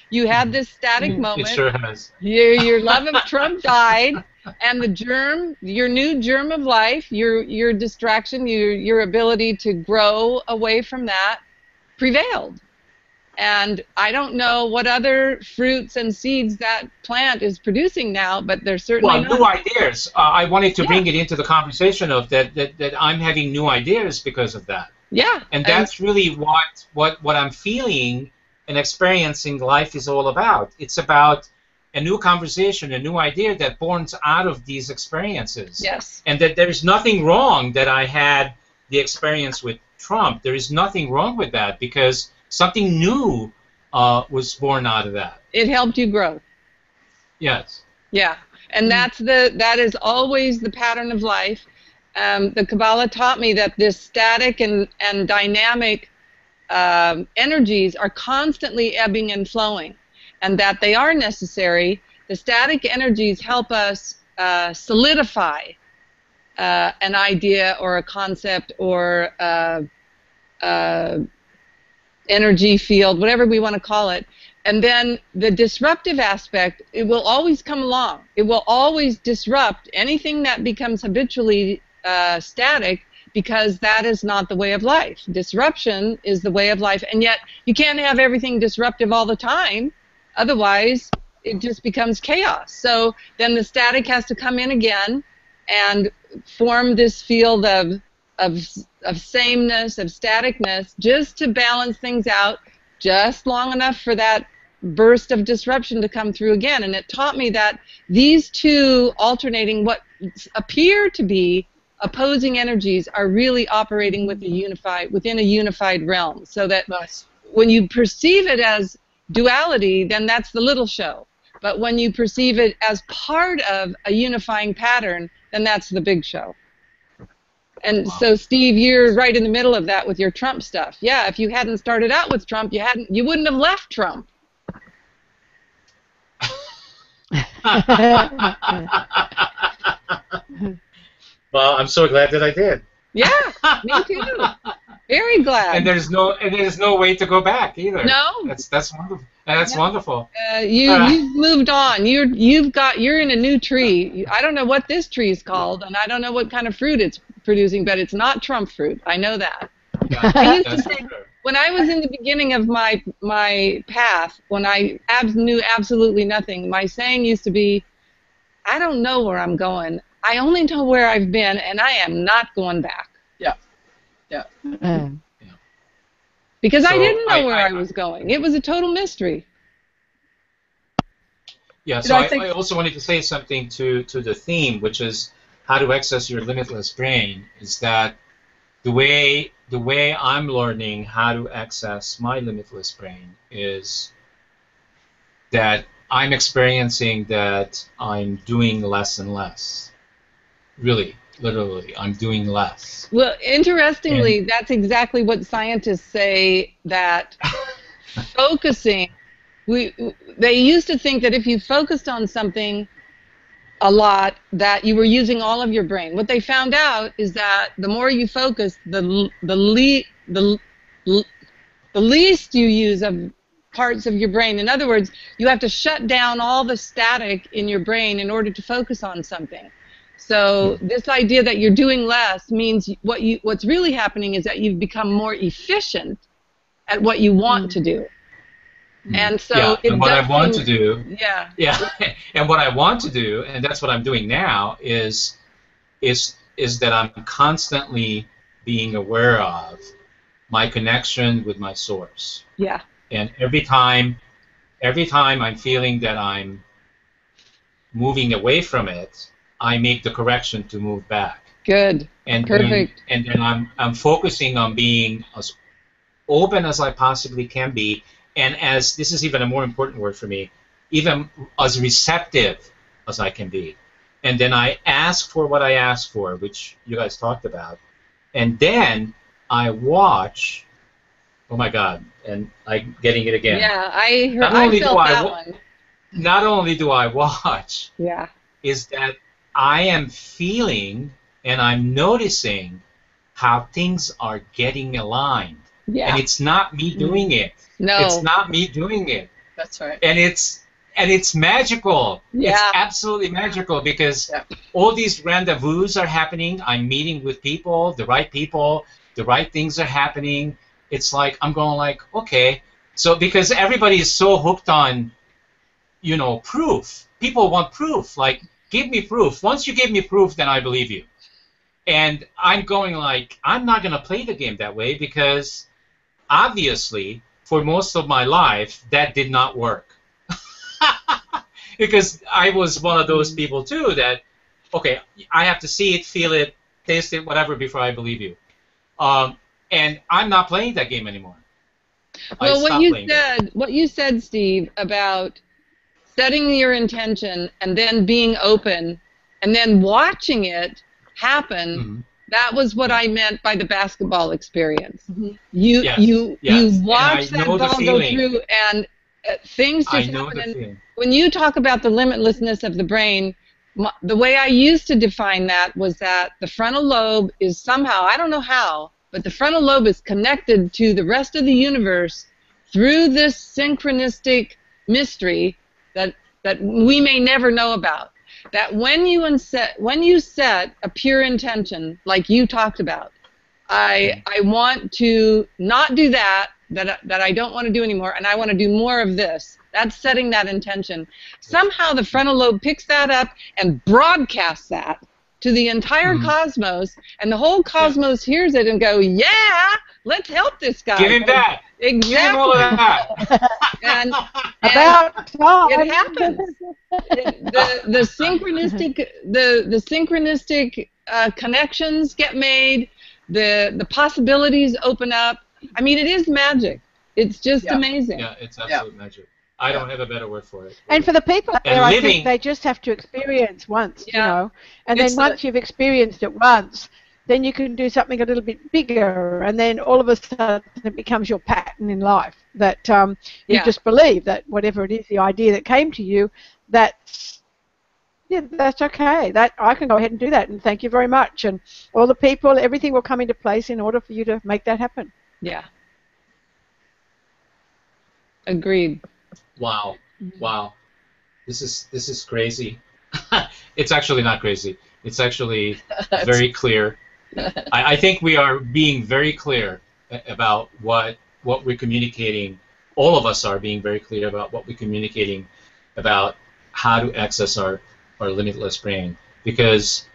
You had this static moment. It sure has. Your love of Trump died, and the germ, your new germ of life, your distraction, your ability to grow away from that, prevailed. And I don't know what other fruits and seeds that plant is producing now, but there's certainly new ideas. I wanted to bring it into the conversation of that I'm having new ideas because of that. Yeah. And that's really what I'm feeling and experiencing life is all about. It's about a new conversation, a new idea that borns out of these experiences. Yes. And that there's nothing wrong that I had the experience with Trump. There is nothing wrong with that, because something new was born out of that. It helped you grow. Yes. Yeah, and that is always the pattern of life. The Kabbalah taught me that this static and dynamic energies are constantly ebbing and flowing, and that they are necessary. The static energies help us solidify an idea or a concept or energy field, whatever we want to call it. And then the disruptive aspect, it will always come along. It will always disrupt anything that becomes habitually static, because that is not the way of life. Disruption is the way of life, and yet you can't have everything disruptive all the time. Otherwise, it just becomes chaos. So then the static has to come in again and form this field of sameness, of staticness, just to balance things out just long enough for that burst of disruption to come through again. And it taught me that these two alternating, what appear to be opposing energies, are really operating with within a unified realm. So that when you perceive it as duality, then that's the little show. But when you perceive it as part of a unifying pattern, then that's the big show. And so, Steve, you're right in the middle of that with your Trump stuff. Yeah, if you hadn't started out with Trump, you wouldn't have left Trump. Well, I'm so glad that I did. Yeah, me too. Very glad. And there's no way to go back either. No. That's wonderful. That's wonderful. You've moved on. You're in a new tree. I don't know what this tree is called, and I don't know what kind of fruit it's producing, but it's not Trump fruit. I know that. Yeah, I used to say, when I was in the beginning of my path, when I knew absolutely nothing, my saying used to be, I don't know where I'm going. I only know where I've been, and I am not going back. Yeah. Yeah. Because I didn't know where I was going. It was a total mystery. Yeah, so I also wanted to say something to the theme, which is how to access your limitless brain, is that the way I'm learning how to access my limitless brain is that I'm experiencing that I'm doing less and less. Really, literally, I'm doing less. Well, interestingly, that's exactly what scientists say, that focusing, they used to think that if you focused on something a lot, that you were using all of your brain. What they found out is that the more you focus, the least you use of parts of your brain. In other words, you have to shut down all the static in your brain in order to focus on something. So this idea that you're doing less means what's really happening is that you've become more efficient at what you want to do. And so and what I want to do, yeah, and what I want to do, and that's what I'm doing now, is that I'm constantly being aware of my connection with my source. Yeah. And every time I'm feeling that I'm moving away from it, I make the correction to move back. Good. And Perfect. Then I'm focusing on being as open as I possibly can be, and as, this is even a more important word for me, even as receptive as I can be. And then I ask for what I ask for, which you guys talked about. And then I watch. Oh my God! And I'm getting it again. Yeah, I felt that one. Not only do I watch. Yeah. Is that I am feeling and I'm noticing how things are getting aligned. Yeah. And it's not me doing it. No. It's not me doing it. That's right. And it's magical. Yeah. It's absolutely magical, because all these rendezvous are happening. I'm meeting with people, the right things are happening. It's like I'm going like, okay. So because everybody is so hooked on, proof. People want proof. Like, give me proof. Once you give me proof, then I believe you. And I'm going like, I'm not going to play the game that way, because obviously for most of my life that did not work. Because I was one of those people too that, okay, I have to see it, feel it, taste it, whatever, before I believe you. And I'm not playing that game anymore. Well, what you said, Steve, about setting your intention and then being open and then watching it happen That was what I meant by the basketball experience. Mm-hmm. You watch that ball go feeling. through, and things just I happen. know the And feeling. when you talk about the limitlessness of the brain, the way I used to define that was that the frontal lobe is somehow, I don't know how, but the frontal lobe is connected to the rest of the universe through this synchronistic mystery that we may never know about. That when you set a pure intention, like you talked about, I want to not do that I don't want to do anymore, and I want to do more of this. That's setting that intention. Somehow the frontal lobe picks that up and broadcasts that to the entire cosmos, and the whole cosmos hears it and go, yeah, let's help this guy. Give him that. Exactly. Give him all of that. and About time. it happens. The synchronistic connections get made. The possibilities open up. I mean, it is magic. It's just amazing. Yeah, it's absolute magic. I don't have a better word for it. And for the people out there, I think they just have to experience once, you know. And then once you've experienced it once, then you can do something a little bit bigger, and then all of a sudden it becomes your pattern in life that you just believe that whatever it is, the idea that came to you, that's okay. That I can go ahead and do that, and thank you very much. And all the people, everything will come into place in order for you to make that happen. Yeah. Agreed. Wow. Wow. This is crazy. It's actually not crazy. It's actually very clear. I think we are being very clear about what we're communicating. All of us are being very clear about what we're communicating about how to access our limitless brain, because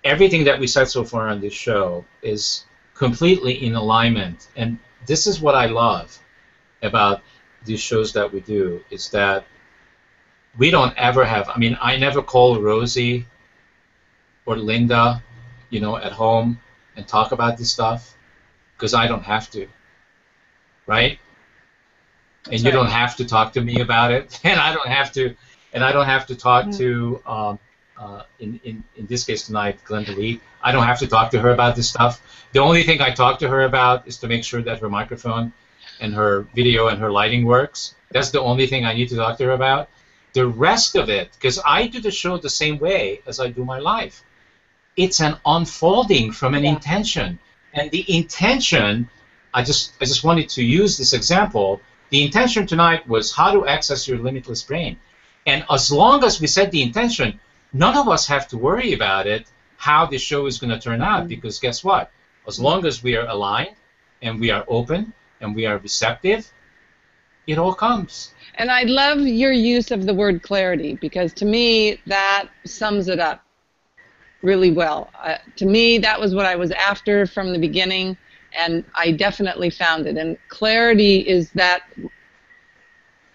everything that we said so far on this show is completely in alignment. And this is what I love about these shows that we do, is that we don't ever have, I mean, I never call Rosie or Linda, you know, at home and talk about this stuff, because I don't have to, right? And you don't have to talk to me about it, and I don't have to talk to, in this case tonight, Glynda-Lee. I don't have to talk to her about this stuff. The only thing I talk to her about is to make sure that her microphone and her video and her lighting works. That's the only thing I need to talk to her about. The rest of it, because I do the show the same way as I do my life, it's an unfolding from an intention. And the intention, I just wanted to use this example. The intention tonight was how to access your limitless brain. And as long as we set the intention, none of us have to worry about it, how the show is going to turn out, because guess what? As long as we are aligned and we are open and we are receptive, it all comes. And I love your use of the word clarity, because to me that sums it up really well. To me, that was what I was after from the beginning, and I definitely found it. And clarity is that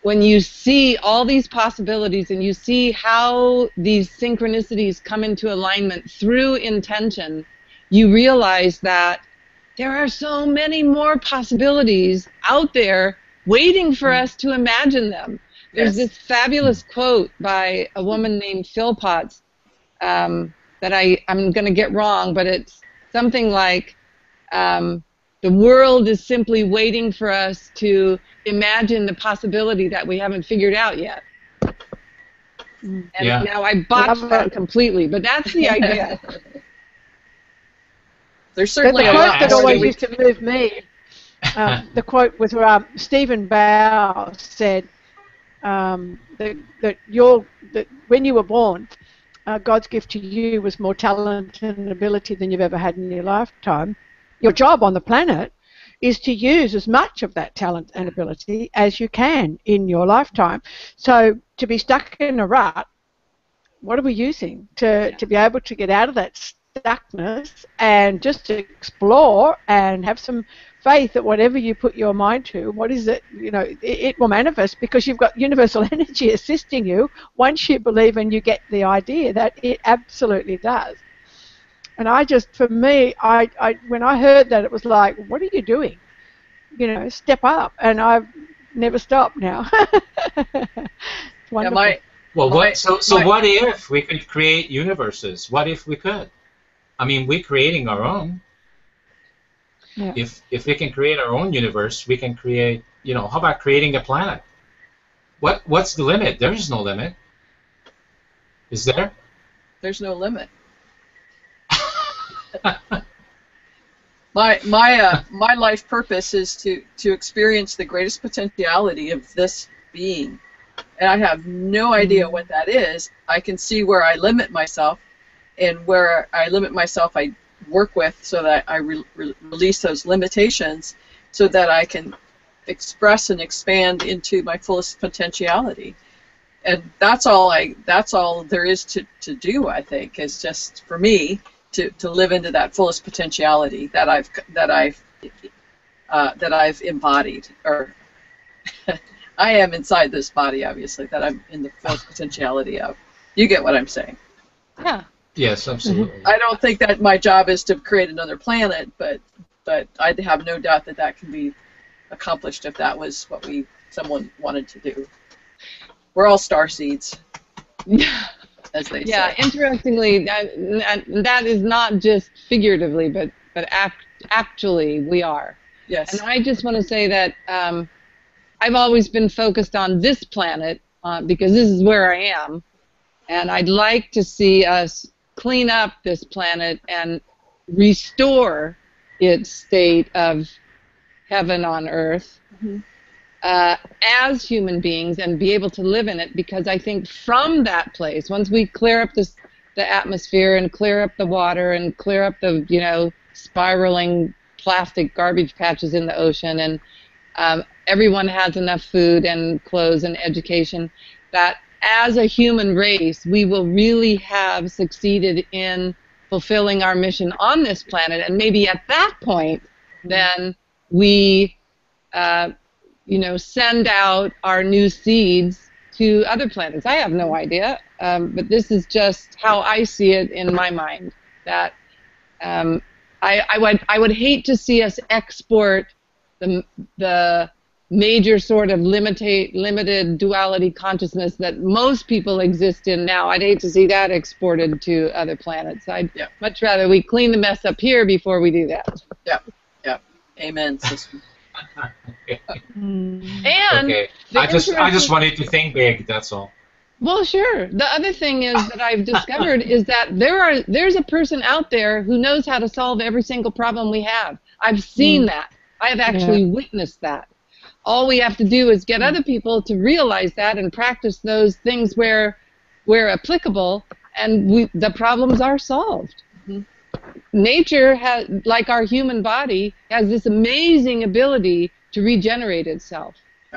when you see all these possibilities and you see how these synchronicities come into alignment through intention, you realize that there are so many more possibilities out there waiting for us to imagine them. There's this fabulous quote by a woman named Philpotts that I'm going to get wrong, but it's something like, the world is simply waiting for us to imagine the possibility that we haven't figured out yet. And now I botched that completely, but that's the idea. There's certainly the quote that always used to move me. The quote was Stephen Bow said that when you were born, God's gift to you was more talent and ability than you've ever had in your lifetime. Your job on the planet is to use as much of that talent and ability as you can in your lifetime. So to be stuck in a rut, what are we using to be able to get out of that stuckness and just to explore and have some faith that whatever you put your mind to, what is it, you know, it will manifest, because you've got universal energy assisting you once you believe and you get the idea that it absolutely does. And for me, when I heard that, it was like, what are you doing? You know, step up. And I've never stopped now. It's wonderful. What if we could create universes? What if we could? I mean, we're creating our own. Yeah. If we can create our own universe, we can create, you know, how about creating a planet? What's the limit? There is no limit. Is there? There's no limit. My life purpose is to experience the greatest potentiality of this being, and I have no idea what that is. I can see where I limit myself, and where I limit myself, I work with so that I release those limitations, so that I can express and expand into my fullest potentiality. And that's all there is to do, I think, is just for me to live into that fullest potentiality that I've embodied, or I am inside this body, obviously, that I'm in the fullest potentiality of. You get what I'm saying? Yeah. Yes, absolutely. I don't think that my job is to create another planet, but I have no doubt that that can be accomplished if that was what someone wanted to do. We're all star seeds, as they say. Yeah, interestingly, that is not just figuratively, but actually we are. Yes. And I just want to say that I've always been focused on this planet because this is where I am, and I'd like to see us clean up this planet and restore its state of heaven on earth. Mm-hmm. As human beings, and be able to live in it, because I think from that place, once we clear up the atmosphere and clear up the water and clear up the spiraling plastic garbage patches in the ocean, and everyone has enough food and clothes and education, that as a human race we will really have succeeded in fulfilling our mission on this planet, and maybe at that point then we send out our new seeds to other planets. I have no idea, but this is just how I see it in my mind. That I would hate to see us export the major sort of limited duality consciousness that most people exist in now. I'd hate to see that exported to other planets. I'd much rather we clean the mess up here before we do that. Yeah. Amen, sister. And okay. I just wanted to think big, that's all. Well, sure. The other thing is that I've discovered is that there's a person out there who knows how to solve every single problem we have. I've seen that. I have actually witnessed that. All we have to do is get other people to realize that and practice those things where applicable, and the problems are solved. Mm-hmm. Nature has, like our human body, has this amazing ability to regenerate itself.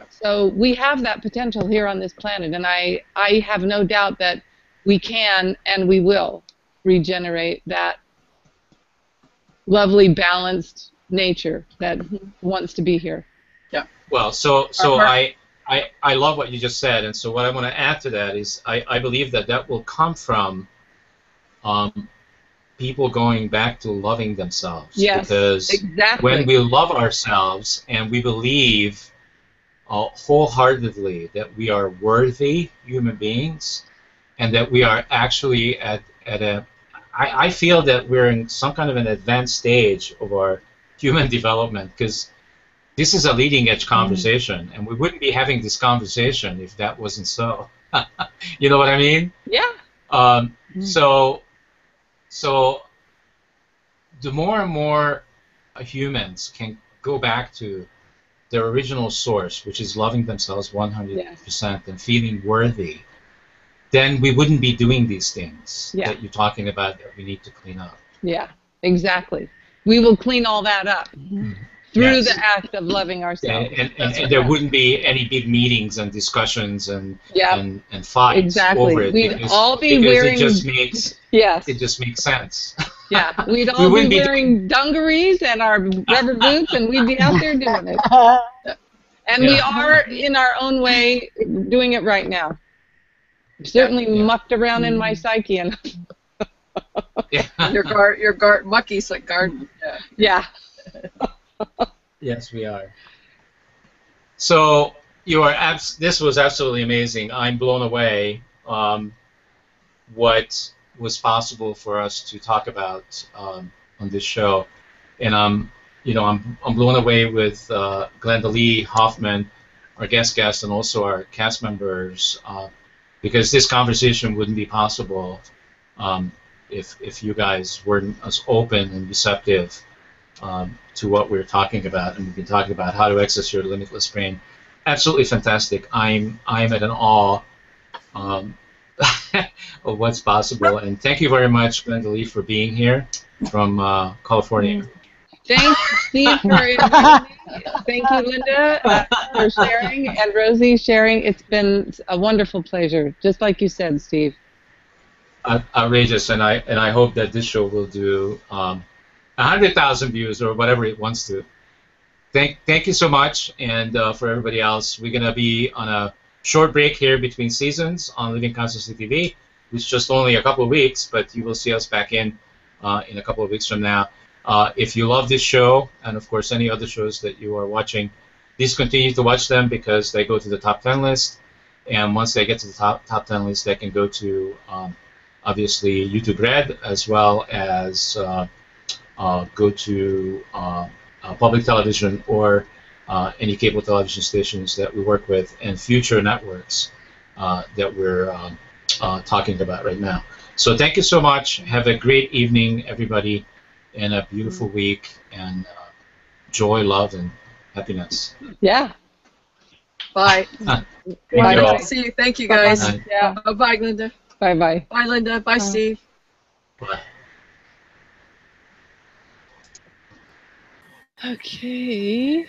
So we have that potential here on this planet, and I have no doubt that we can and we will regenerate that lovely, balanced nature that wants to be here. Yeah. Well, so I love what you just said, and so what I want to add to that is I believe that will come from people going back to loving themselves. Yes, because exactly. When we love ourselves and we believe wholeheartedly that we are worthy human beings, and that we are actually I feel that we're in some kind of an advanced stage of our human development, because this is a leading edge conversation, and we wouldn't be having this conversation if that wasn't so. You know what I mean? Yeah. So the more and more humans can go back to their original source, which is loving themselves 100% and feeling worthy, then we wouldn't be doing these things that you're talking about that we need to clean up. Yeah, exactly. We will clean all that up through the act of loving ourselves. And there wouldn't be any big meetings and discussions and fights over it. We'd all be wearing... It just makes sense. Yeah, we'd all be wearing dungarees and our rubber boots, and we'd be out there doing it. And we are, in our own way, doing it right now. Certainly mucked around in my psyche. And your mucky's like garden. Yeah. Yes, we are. So this was absolutely amazing. I'm blown away. What was possible for us to talk about on this show. And I'm blown away with Glynda-Lee Hoffmann, our guest, and also our cast members, because this conversation wouldn't be possible if you guys weren't as open and receptive to what we're talking about. And we've been talking about how to access your limitless brain. Absolutely fantastic. I'm at an awe of what's possible. And thank you very much, Glynda-Lee, for being here from California. Thanks, Steve, for inviting me. Thank you, Linda, for sharing, and Rosie sharing. It's been a wonderful pleasure, just like you said, Steve. Outrageous, and I hope that this show will do 100,000 views or whatever it wants to. Thank you so much, and for everybody else, we're gonna be on a short break here between seasons on Living Consciously TV. It's just only a couple of weeks, but you will see us back in a couple of weeks from now. If you love this show, and of course any other shows that you are watching, please continue to watch them because they go to the top 10 list. And once they get to the top 10 list, they can go to obviously YouTube Red, as well as go to public television or any cable television stations that we work with, and future networks that we're talking about right now. So thank you so much. Have a great evening, everybody, and a beautiful week, and joy, love, and happiness. Yeah. Bye. Bye. See you. Thank you, guys. Bye. Yeah. Bye, Glynda. Bye-bye. Bye, Linda. Bye, Steve. Bye. Okay.